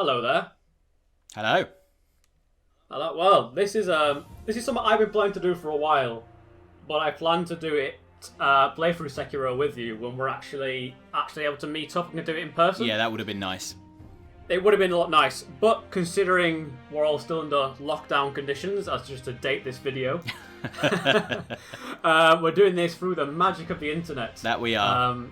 Hello there. Hello. Hello. Well, this is something I've been planning to do for a while, but I plan to do it play through Sekiro with you when we're actually able to meet up and do it in person. Yeah, that would have been nice. It would have been a lot nice, but considering we're all still under lockdown conditions, as just to date this video, we're doing this through the magic of the internet. That we are.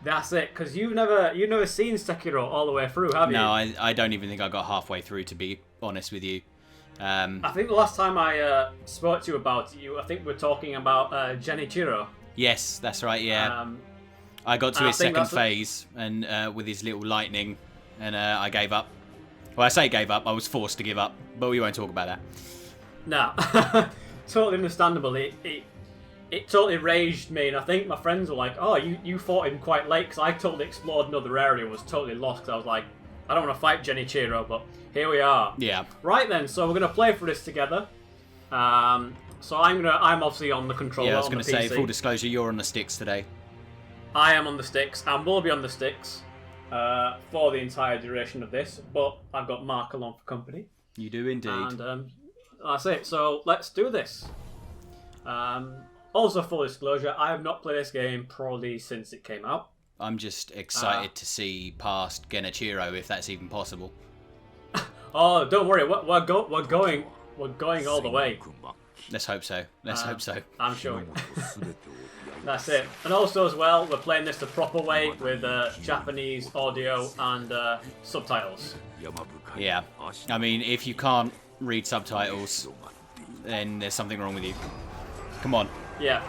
That's it, because you've never seen Sekiro all the way through, have you? No, I don't even think I got halfway through, to be honest with you. I think the last time I spoke to you about it, I think we were talking about Genichiro. Yes, that's right, yeah. I got to his second phase, and with his little lightning, and I gave up. Well, I say gave up, I was forced to give up, but we won't talk about that. No, totally understandable. It totally raged me, and I think my friends were like, oh, you fought him quite late, because I totally explored another area and was totally lost, because I was like, I don't want to fight Genichiro, but here we are. Yeah. Right then, so we're going to play for this together. So I'm obviously on the controller. Yeah, I was going to say, PC. full disclosure, you're on the sticks today. I am on the sticks, and will be on the sticks for the entire duration of this, but I've got Mark along for company. You do indeed. And that's it, so let's do this. Also, full disclosure, I have not played this game probably since it came out. I'm just excited to see past Genichiro, if that's even possible. Oh, don't worry, we're going all the way. Let's hope so. Let's hope so. I'm sure. That's it. And also as well, we're playing this the proper way with Japanese audio and subtitles. Yeah. I mean, if you can't read subtitles, then there's something wrong with you. Come on. Yeah.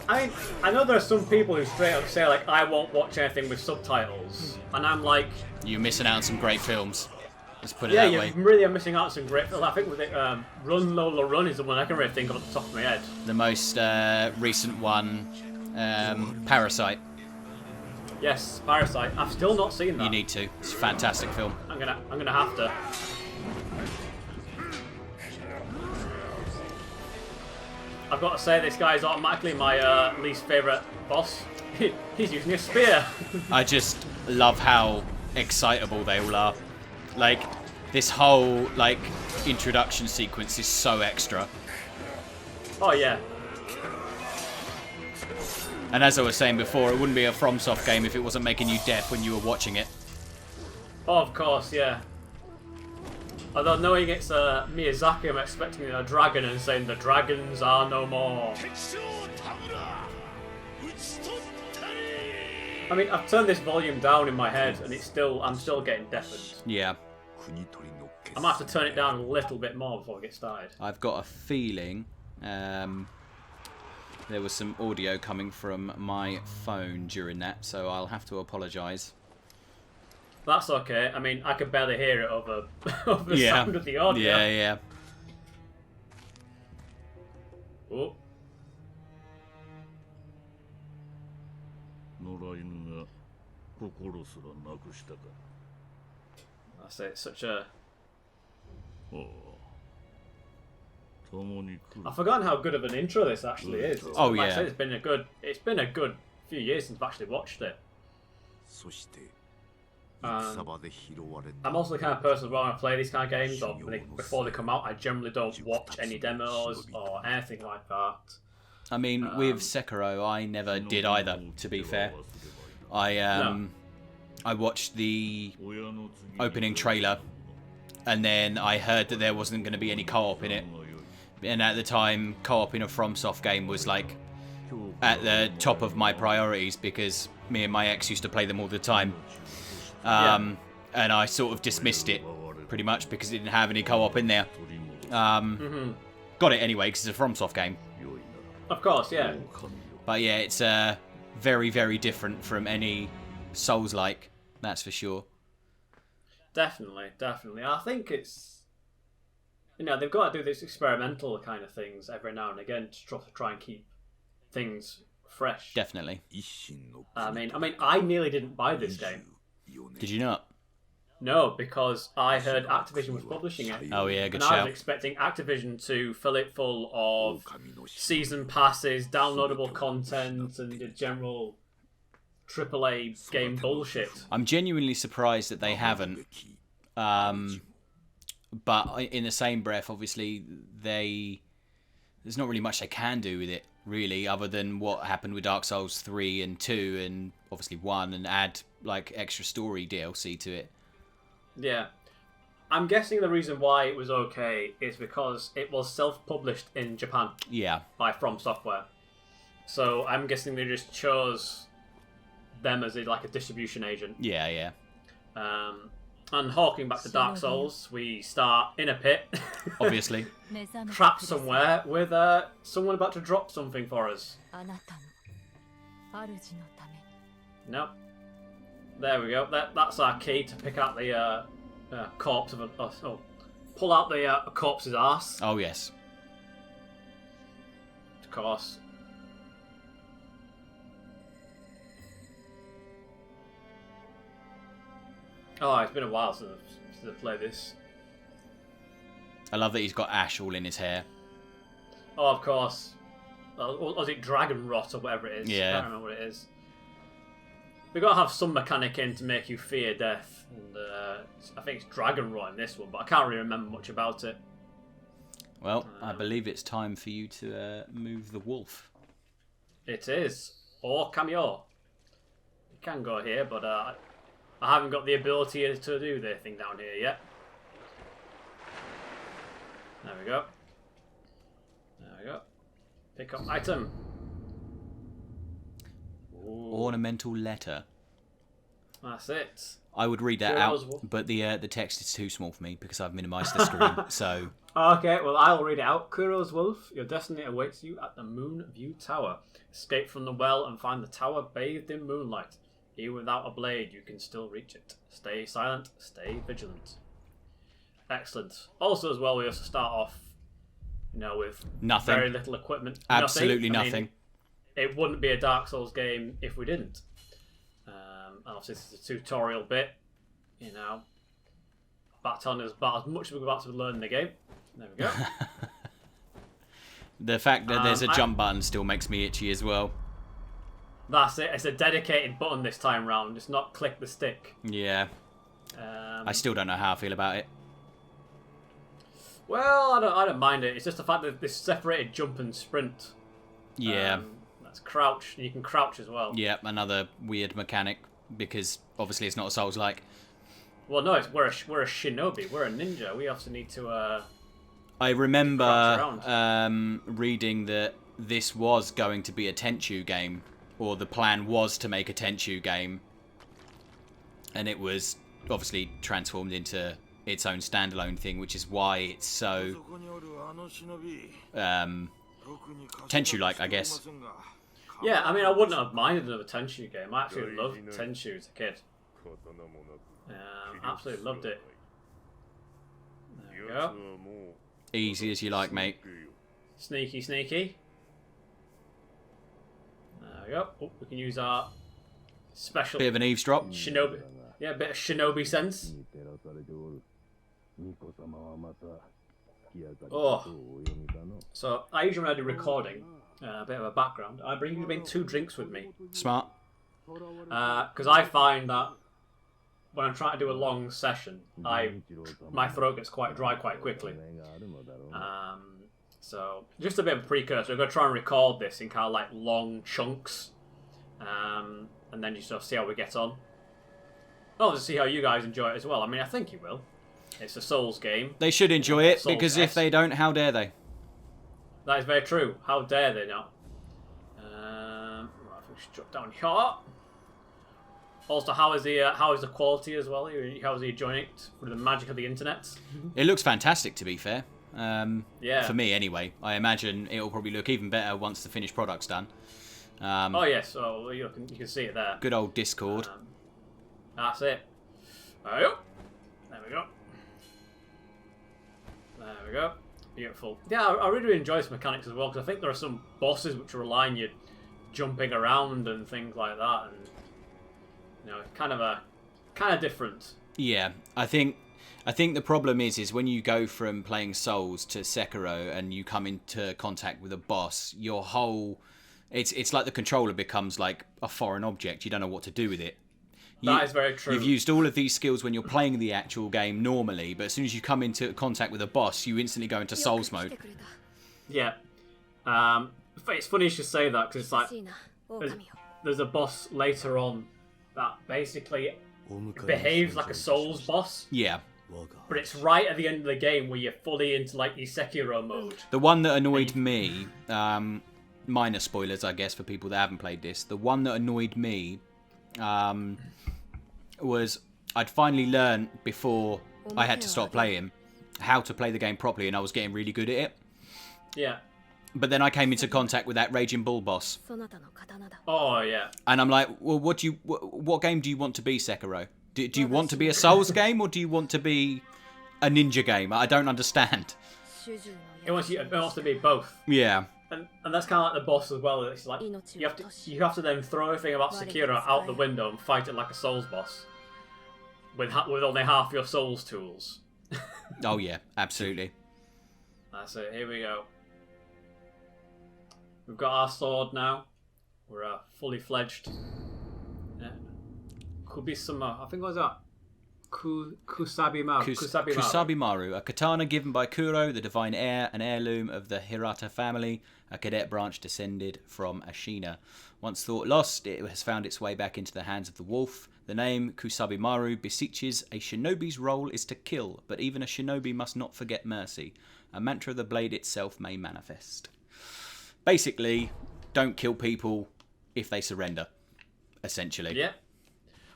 I know there are some people who straight up say, like, I won't watch anything with subtitles. And I'm like... You're missing out on some great films. Let's put it that way. Yeah, you really are missing out on some great films. I think with it, Run Lola Run is the one I can really think of at the top of my head. The most recent one, Parasite. Yes, Parasite. I've still not seen that. You need to. It's a fantastic film. I'm gonna have to. I've got to say, this guy is automatically my least favourite boss. He's using a spear. I just love how excitable they all are. Like, this whole, like, introduction sequence is so extra. Oh, yeah. And as I was saying before, it wouldn't be a FromSoft game if it wasn't making you deaf when you were watching it. Oh, of course, yeah. Although knowing it's Miyazaki, I'm expecting a dragon and saying the dragons are no more. I mean, I've turned this volume down in my head, and I'm still getting deafened. Yeah. I might have to turn it down a little bit more before we get started. I've got a feeling there was some audio coming from my phone during that, so I'll have to apologise. That's okay. I mean, I could barely hear it over the sound of the audio. Yeah. Oh. That's it. Such a... I've forgotten how good of an intro this actually is. Oh, like yeah. I said, it's been a good few years since I've actually watched it. I'm also the kind of person as well when I play these kind of games, or before they come out, I generally don't watch any demos or anything like that. I mean, with Sekiro, I never did either, to be fair. I watched the opening trailer, and then I heard that there wasn't going to be any co-op in it. And at the time, co-op in a FromSoft game was like at the top of my priorities, because me and my ex used to play them all the time. And I sort of dismissed it, pretty much, because it didn't have any co-op in there. Got it anyway, because it's a FromSoft game. Of course, yeah. But yeah, it's very, very different from any Souls-like, that's for sure. Definitely. I think it's... they've got to do this experimental kind of things every now and again to try and keep things fresh. Definitely. I mean, I nearly didn't buy this game. Did you not? No, because I heard Activision was publishing it. Oh yeah, good and I shout. was expecting Activision to fill it full of season passes, downloadable content, and the general AAA game bullshit. I'm genuinely surprised that they haven't. But in the same breath, obviously, there's not really much they can do with it, really, other than what happened with Dark Souls 3 and 2 and obviously 1, and add like extra story DLC to it. Yeah. I'm guessing the reason why it was okay is because it was self-published in Japan. Yeah. By FromSoftware. So I'm guessing they just chose them as a distribution agent. Yeah. And harking back to Dark Souls, we start in a pit. Obviously. Trapped somewhere with someone about to drop something for us. Nope. There we go. That's our key to pick out the corpse of pull out the corpse's arse. Oh, yes. Of course. Oh, it's been a while since I've played this. I love that he's got ash all in his hair. Oh, of course. Was it Dragon Rot or whatever it is? Yeah. I can't remember what it is. We've got to have some mechanic in to make you fear death. And I think it's Dragon Rot in this one, but I can't really remember much about it. Well, I believe it's time for you to move the wolf. It is. Or cameo. You can go here, but I haven't got the ability to do the thing down here yet. There we go. Pick up item. Ooh. Ornamental letter. That's it. I would read that out, but the text is too small for me because I've minimised the screen. So. Okay, well I'll read it out. Kuro's wolf, your destiny awaits you at the Moon View Tower. Escape from the well and find the tower bathed in moonlight. Even without a blade, you can still reach it. Stay silent, stay vigilant. Excellent. Also, as well, we also start off, with nothing. Very little equipment. Absolutely nothing. I mean, it wouldn't be a Dark Souls game if we didn't. Obviously, this is a tutorial bit. Baton is about as much as we're about to learn in the game. There we go. The fact that there's a jump button still makes me itchy as well. That's it. It's a dedicated button this time round. It's not click the stick. Yeah. I still don't know how I feel about it. Well, I don't mind it. It's just the fact that this separated jump and sprint. Yeah. That's crouch. You can crouch as well. Yeah, another weird mechanic because obviously it's not a Souls-like. Well, no, we're a shinobi. We're a ninja. We also need to. I remember reading that this was going to be a Tenchu game, or the plan was to make a Tenchu game, and it was obviously transformed into its own standalone thing, which is why it's so Tenchu-like, I guess. Yeah, I mean, I wouldn't have minded another Tenchu game. I actually loved Tenchu as a kid. Absolutely loved it. There we go. Easy as you like, mate. Sneaky. There we go. Oh, we can use our special... Bit of an eavesdrop. Shinobi. Yeah, a bit of shinobi sense. Oh. So, I usually when I do recording, a bit of a background, I bring 2 drinks with me. Smart. Because I find that when I'm trying to do a long session, my throat gets quite dry quite quickly. So, just a bit of a precursor. We're going to try and record this in kind of like long chunks. And then just sort of see how we get on. I'll just see how you guys enjoy it as well. I mean, I think you will. It's a Souls game. They should enjoy it, Souls because if they don't, how dare they? That is very true. How dare they not? Right, we should drop down here. Also, how is the quality as well? How is he enjoying it through the magic of the internet? It looks fantastic, to be fair. Yeah. For me, anyway. I imagine it'll probably look even better once the finished product's done. Oh yes, you can see it there. Good old Discord. That's it. There we go. There we go. Beautiful. Yeah, I really enjoy this mechanics as well, because I think there are some bosses which rely on you jumping around and things like that, and kind of different. Yeah, I think the problem is when you go from playing Souls to Sekiro and you come into contact with a boss, your whole It's like the controller becomes like a foreign object. You don't know what to do with it. That is very true. You've used all of these skills when you're playing the actual game normally, but as soon as you come into contact with a boss, you instantly go into Souls mode. Yeah. It's funny you should say that, because it's like there's a boss later on that basically behaves like a Souls boss. Yeah. But it's right at the end of the game where you're fully into like your Sekiro mode. The one that annoyed me, minor spoilers I guess for people that haven't played this, the one that annoyed me was I'd finally learned before I had to stop playing how to play the game properly, and I was getting really good at it. Yeah. But then I came into contact with that Raging Bull boss. Oh yeah. And I'm like, well, what game do you want to be, Sekiro? Do you want to be a Souls game, or do you want to be a ninja game? I don't understand. It wants to be both. Yeah. And that's kind of like the boss as well. It's like you have to then throw everything about Sekiro out the window and fight it like a Souls boss with only half your Souls tools. Oh yeah, absolutely. That's it. Here we go. We've got our sword now. We're fully fledged. Yeah. Kubisama. I think what was that? Kusabimaru. Kusabimaru, a katana given by Kuro, the divine heir, an heirloom of the Hirata family, a cadet branch descended from Ashina. Once thought lost, it has found its way back into the hands of the wolf. The name Kusabimaru beseeches a shinobi's role is to kill, but even a shinobi must not forget mercy. A mantra the blade itself may manifest. Basically, don't kill people if they surrender, essentially. Yeah.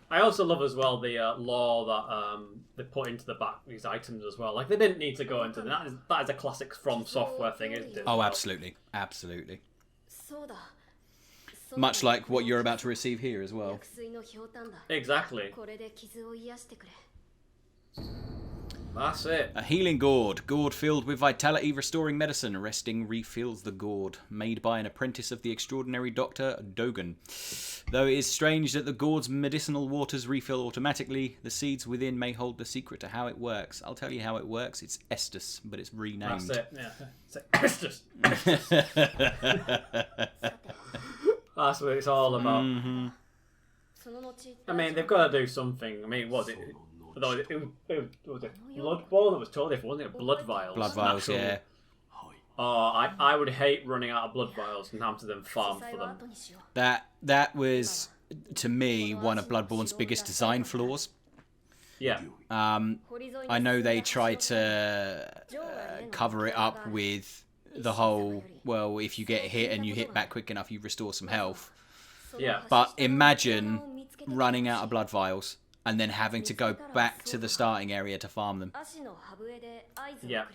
I also love as well the lore that they put into the back these items as well. Like they didn't need to go into that. That is a classic FromSoftware thing, isn't it? Oh, absolutely, absolutely. Much like what you're about to receive here as well. Exactly. That's it. A healing gourd. Gourd filled with vitality restoring medicine. Resting refills the gourd. Made by an apprentice of the extraordinary Dr. Dogen. Though it is strange that the gourd's medicinal waters refill automatically, the seeds within may hold the secret to how it works. I'll tell you how it works. It's Estus, but it's renamed. That's it, yeah. It's Estus. That's what it's all about. Mm-hmm. I mean, they've got to do something. I mean, was it? Although it was it blood ball that was totally different, wasn't it? Blood vials. Blood vials, naturally. yeah. Oh, I would hate running out of blood vials and having to then farm for them. That was, to me, one of Bloodborne's biggest design flaws. Yeah. I know they tried to cover it up with the whole, well, if you get hit and you hit back quick enough, you restore some health. Yeah. But imagine running out of blood vials and then having to go back to the starting area to farm them. Yeah.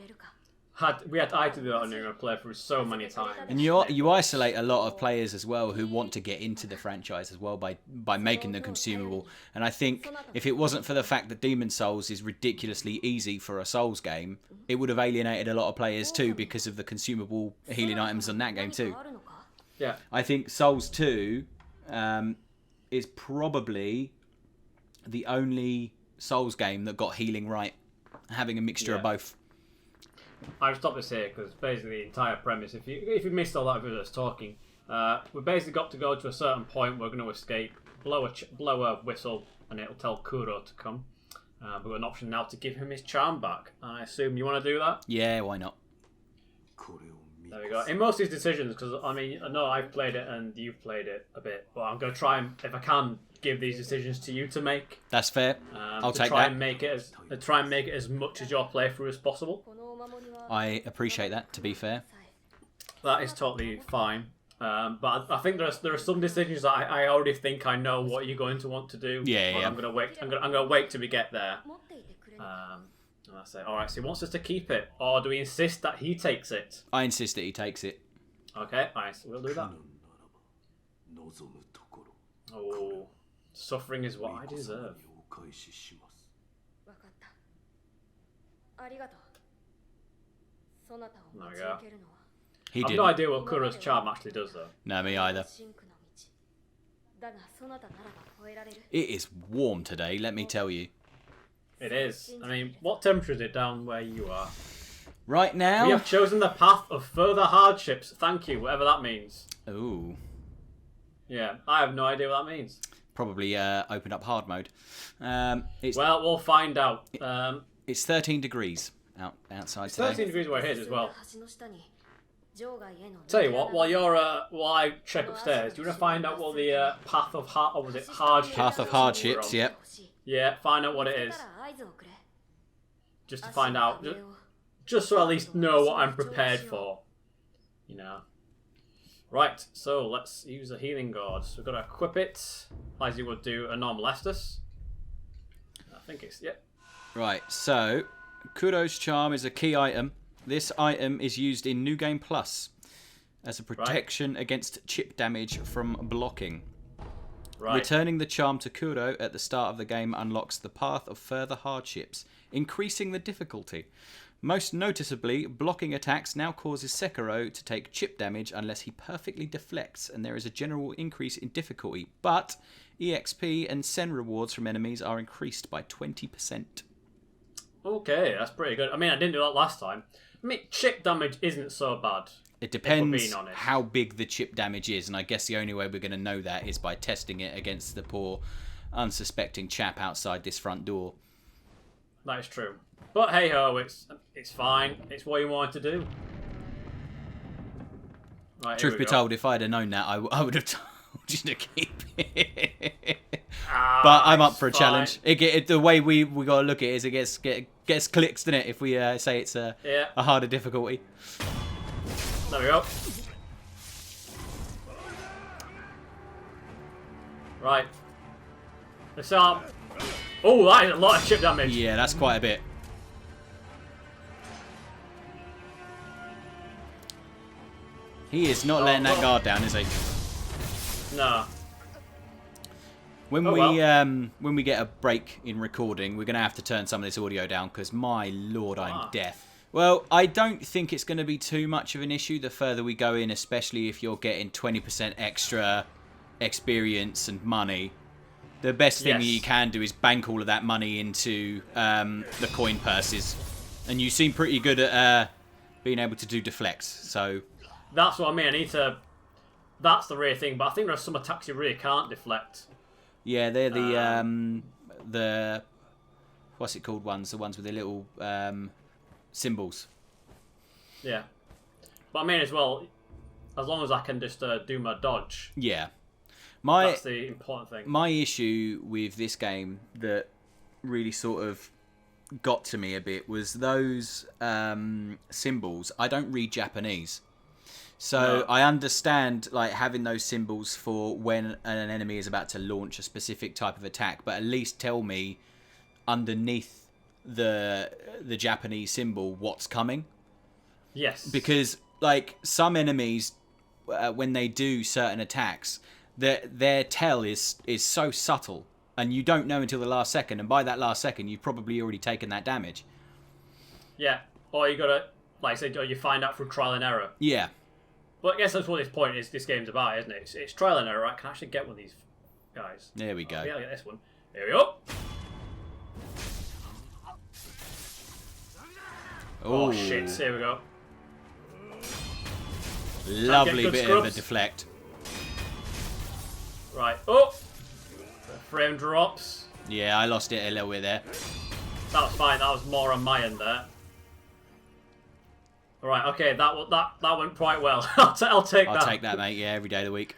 I had to do that on your playthrough so many times. And you isolate a lot of players as well who want to get into the franchise as well by making them consumable. And I think if it wasn't for the fact that Demon's Souls is ridiculously easy for a Souls game, it would have alienated a lot of players too because of the consumable healing items on that game too. Yeah. I think Souls 2 is probably the only Souls game that got healing right, having a mixture of both. I'll stop this here because basically the entire premise, if you missed all that of us talking, we've basically got to go to a certain point, we're going to escape, blow a whistle, and it'll tell Kuro to come. We've got an option now to give him his charm back. I assume you want to do that? Yeah, why not? There we go. In most of these decisions, because I mean, I know I've played it and you've played it a bit, but I'm going to try and, if I can, give these decisions to you to make. That's fair. I'll take try that. And make it try and make it as much as your playthrough as possible. I appreciate that, to be fair. That is totally fine. But I think there are some decisions that I already think I know what you're going to want to do. Yeah. I'm gonna wait. I'm gonna wait till we get there. And I say, all right. So he wants us to keep it, or do we insist that he takes it? I insist that he takes it. Okay, nice. We'll do that. Oh, suffering is what I deserve. There we go. He I've did. no idea what Kuro's charm actually does, though. No, me either. It is warm today, let me tell you. It is. I mean, what temperature is it down where you are? Right now... We have chosen the path of further hardships. Thank you, whatever that means. Ooh. Yeah, I have no idea what that means. Probably opened up hard mode. Well, we'll find out. It's 13 degrees outside today. 13 degrees where it is as well. Tell you what, while I check upstairs, do you want to find out what the Path of Hardships? Path of Hardships, yep. Yeah, find out what it is. Just to find out. Just so I at least know what I'm prepared for. You know. Right, so let's use a healing gourd. So we've got to equip it, as you would do a normal Estus. I think it's, yep. Right, so Kuro's Charm is a key item. This item is used in New Game Plus as a protection against chip damage from blocking. Right. Returning the charm to Kuro at the start of the game unlocks the Path of Further Hardships, increasing the difficulty. Most noticeably, blocking attacks now causes Sekiro to take chip damage unless he perfectly deflects, and there is a general increase in difficulty, but EXP and Sen rewards from enemies are increased by 20%. Okay, that's pretty good. I mean, I didn't do that last time. I mean, chip damage isn't so bad. It depends how big the chip damage is, and I guess the only way we're going to know that is by testing it against the poor, unsuspecting chap outside this front door. That is true. But hey ho, it's fine. It's what you wanted to do. Right, truth be told, if I'd have known that, I would have told you to keep it. But I'm up for a challenge. The way we got to look at it is it gets clicks, doesn't it? If we say it's a harder difficulty. There we go. Right. Let's Oh, that is a lot of chip damage. Yeah, that's quite a bit. He is not letting that guard down, is he? No. When we get a break in recording, we're going to have to turn some of this audio down because, my lord, I'm deaf. Well, I don't think it's going to be too much of an issue the further we go in, especially if you're getting 20% extra experience and money. The best thing you can do is bank all of that money into the coin purses. And you seem pretty good at being able to do deflects, so... That's what I mean. That's the rare thing, but I think there are some attacks you really can't deflect. Yeah, they're the what's it called ones? The ones with the little symbols. Yeah, but I mean as well, as long as I can just do my dodge. Yeah, that's the important thing. My issue with this game that really sort of got to me a bit was those symbols. I don't read Japanese. So I understand like having those symbols for when an enemy is about to launch a specific type of attack, but at least tell me underneath the Japanese symbol what's coming. Yes. Because like some enemies, when they do certain attacks, their tell is so subtle, and you don't know until the last second, and by that last second you've probably already taken that damage. Yeah. Or you gotta, like I said, or you find out through trial and error. Yeah. But I guess that's what this game's about, isn't it? It's trial and error. I can actually get one of these guys. There we go. Yeah, I'll get this one. Here we go. Oh shit, here we go. Lovely bit of a deflect. Right. Oh! The frame drops. Yeah, I lost it a little bit there. That was fine. That was more on my end there. Right, okay, that went quite well. I'll take that. I'll take that, mate. Yeah, every day of the week.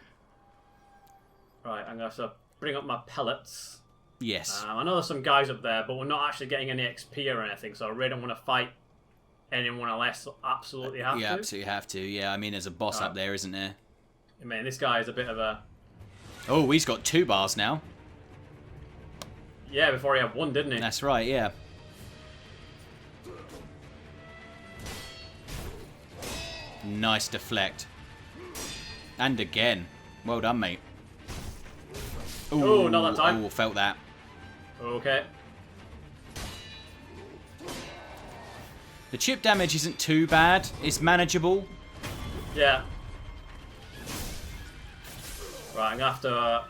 Right, I'm going to have to bring up my pellets. Yes. I know there's some guys up there, but we're not actually getting any XP or anything, so I really don't want to fight anyone unless absolutely have to. You absolutely have to. Yeah, I mean, there's a boss up there, isn't there? I mean, this guy is a bit of a... Oh, he's got 2 bars now. Yeah, before he had 1, didn't he? That's right, yeah. Nice deflect. And again. Well done, mate. Oh, not that time. Oh, felt that. Okay. The chip damage isn't too bad. It's manageable. Yeah. Right, I'm going to have to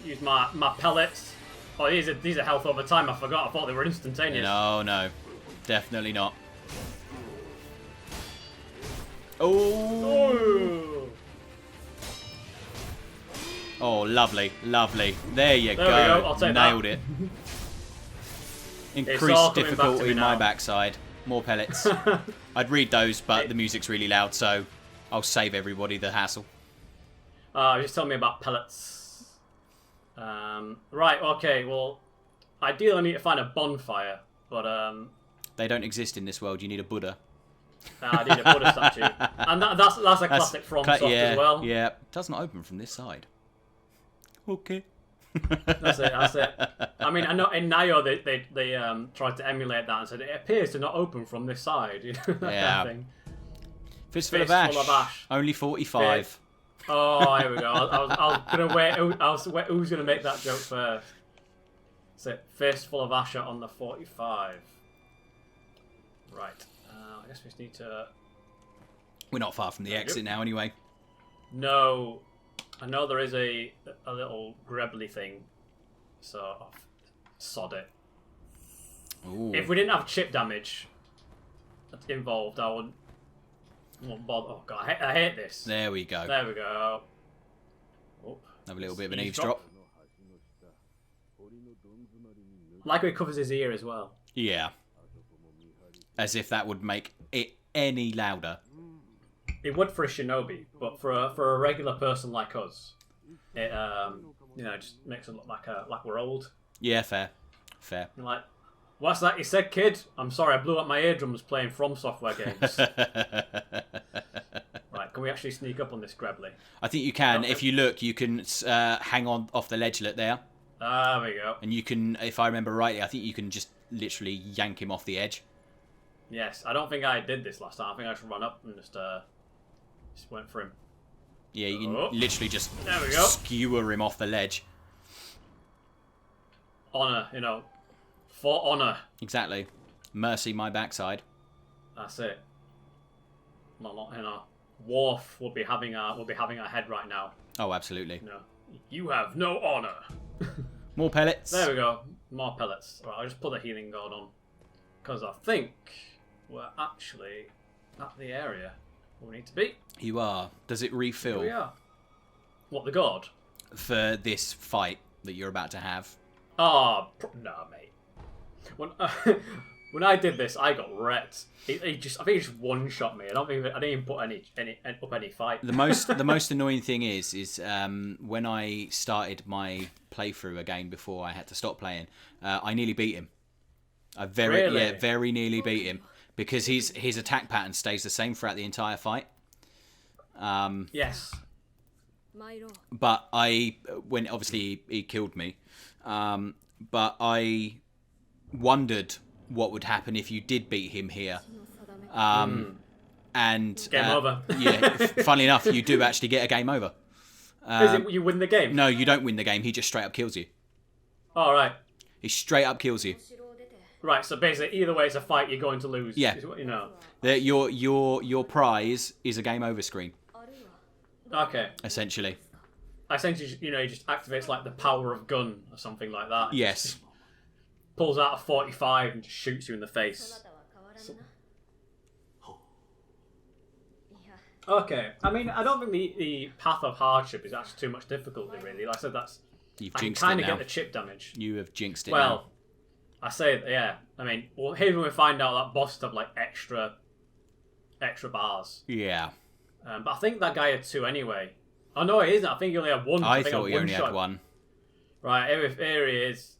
use my pellets. Oh, these are health over time. I forgot. I thought they were instantaneous. No. Definitely not. Oh! Oh, lovely, lovely. There you There go. we go. I'll take Nailed that. it. It's all Increased coming back to difficulty me in my now. backside. More pellets. I'd read those, but the music's really loud, so I'll save everybody the hassle. Just tell me about pellets. Right, okay, well, ideally I need to find a bonfire, but They don't exist in this world. You need a Buddha. I need a Buddha statue. And that's a classic FromSoft as well. Yeah, it doesn't open from this side. Okay. That's it. I mean, I know in Nio they tried to emulate that and said it appears to not open from this side. You know, that Yeah. kind of thing. Fistful of ash. Only 45. Oh, here we go. I was gonna wait. Who's gonna make that joke first? So, fistful of Asher on the 45. Right. I guess we just need to. We're not far from the exit now, anyway. No, I know there is a little grebbly thing, so sod it. Ooh. If we didn't have chip damage involved, I wouldn't bother. Oh god, I hate this. There we go. There we go. Oh, Have a little bit of an eavesdrop. Like it covers his ear as well. Yeah. As if that would make it any louder. It would for a shinobi, but for a regular person like us, it just makes it look like we're old. Yeah, fair. You're like, what's that you said, kid? I'm sorry, I blew up my eardrums playing FromSoftware games. Right, can we actually sneak up on this Grebbly? I think you can. If you look, you can hang on off the ledgelet there. There we go. And you can, if I remember rightly, I think you can just literally yank him off the edge. Yes, I don't think I did this last time. I think I should run up and just went for him. Yeah, you can literally just there we go. skewer him off the ledge. Honor, for honor. Exactly. Mercy my backside. That's it. Worf will be having our head right now. Oh, absolutely. You have no honor. More pellets. There we go. More pellets. Right, I'll just put the healing guard on. Because I think we're actually at the area where we need to be. You are. Does it refill? Here we are. What, the guard? For this fight that you're about to have? No, mate. When I did this, I got wrecked. I think he just one-shot me. I didn't even put any fight. The most annoying thing is when I started my playthrough again before I had to stop playing, I nearly beat him. I very nearly beat him because his attack pattern stays the same throughout the entire fight. Yes. But when obviously he killed me, but I wondered what would happen if you did beat him here. And game over. Yeah, funnily enough, you do actually get a game over. Is it you win the game? No, you don't win the game. He just straight up kills you. All right. He straight up kills you. Right. So basically, either way, it's a fight you're going to lose. Yeah. Is what you know. Your prize is a game over screen. Okay. Essentially. He just activates like the power of gun or something like that. Yes. Just pulls out a 45 and just shoots you in the face. Okay. I mean, I don't think the path of hardship is actually too much difficulty, really. Like I said, You've I can jinxed kind it of now. get the chip damage. You have jinxed it. Well, now. I say, yeah. I mean, here we find out that boss have like extra bars. Yeah. But I think that guy had 2 anyway. Oh no, he isn't. I think he only had 1. I thought he only had 1. Right, here he is.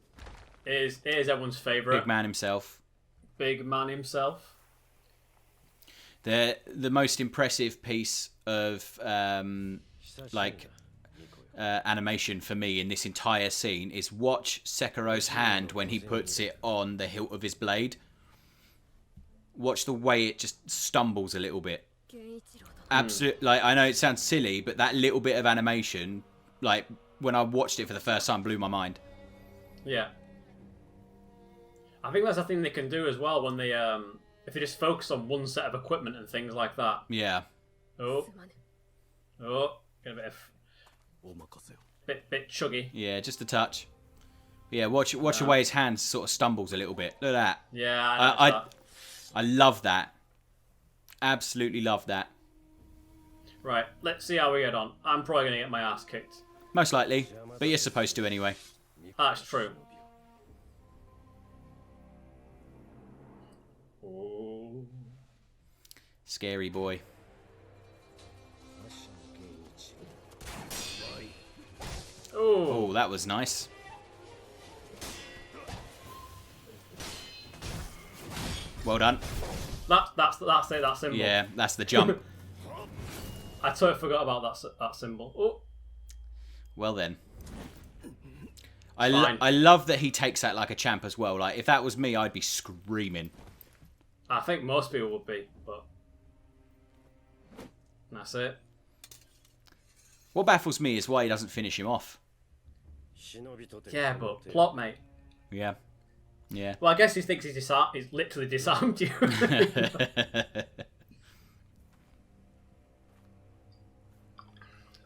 Here's everyone's favourite. Big man himself. Big man himself. The most impressive piece of animation for me in this entire scene is watch Sekiro's hand when he puts it on the hilt of his blade. Watch the way it just stumbles a little bit. Absolutely, like I know it sounds silly, but that little bit of animation, like when I watched it for the first time, blew my mind. Yeah, I think that's a thing they can do as well when they if they just focus on one set of equipment and things like that. Yeah. Oh, get a bit chuggy. Yeah, just a touch. Yeah, watch the way his hand sort of stumbles a little bit. Look at that. Yeah, I love that. Absolutely love that. Right, let's see how we get on. I'm probably going to get my ass kicked. Most likely, but you're supposed to anyway. That's true. Oh. Scary boy. Oh, that was nice. Well done. That's it. That symbol. Yeah, that's the jump. I totally forgot about that symbol. Oh. Well then. I love that he takes that like a champ as well. Like if that was me, I'd be screaming. I think most people would be, but that's it. What baffles me is why he doesn't finish him off. Yeah, but plot, mate. Yeah. Yeah. Well, I guess he thinks he's literally disarmed you.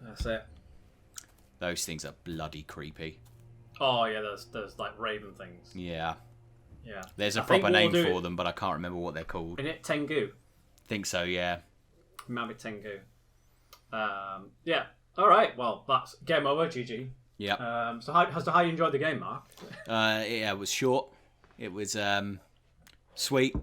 That's it. Those things are bloody creepy. Oh yeah, there's like raven things. Yeah. Yeah. There's a proper name for them, but I can't remember what they're called. Isn't it Tengu? Think so, yeah. It might be Tengu. Yeah. All right. Well, that's game over. GG. Yeah. So how you enjoyed the game, Mark? Yeah, it was short. It was sweet.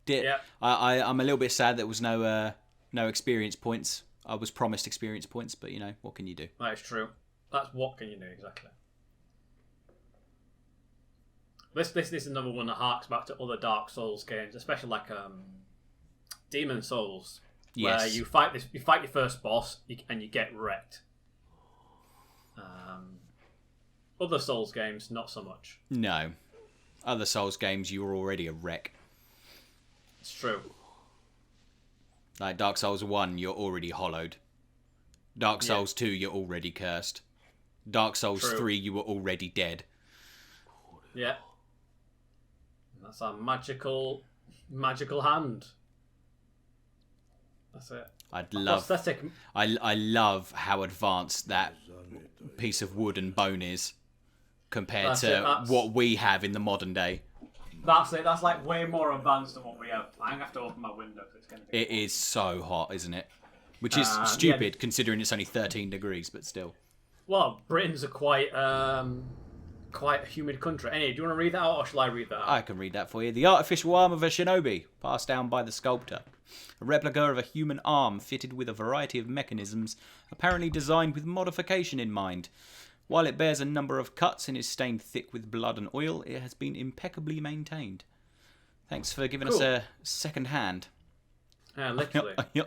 Yeah. I'm a little bit sad there was no experience points. I was promised experience points, but you know what can you do? That is true. That's what can you do exactly. This is another one that harks back to other Dark Souls games, especially like Demon Souls, where Yes. you fight your first boss and you get wrecked. Other Souls games, not so much. No. Other Souls games, you were already a wreck. It's true. Like Dark Souls 1, you're already hollowed. Dark Souls 2, you're already cursed. Dark Souls 3, you were already dead. Yeah. That's a magical hand. That's it. Prosthetic. I love how advanced that piece of wood and bone is compared to what we have in the modern day. That's it. That's like way more advanced than what we have. I'm gonna have to open my window because it's gonna be. It is so hot, isn't it? Which is stupid considering it's only 13 degrees, but still. Well, Britain's a quite a humid country. Anyway, do you want to read that out, or shall I read that out? I can read that for you. The artificial arm of a shinobi, passed down by the sculptor. A replica of a human arm fitted with a variety of mechanisms, apparently designed with modification in mind. While it bears a number of cuts and is stained thick with blood and oil, it has been impeccably maintained. Thanks for giving us a second hand. Yeah, literally. Yeah.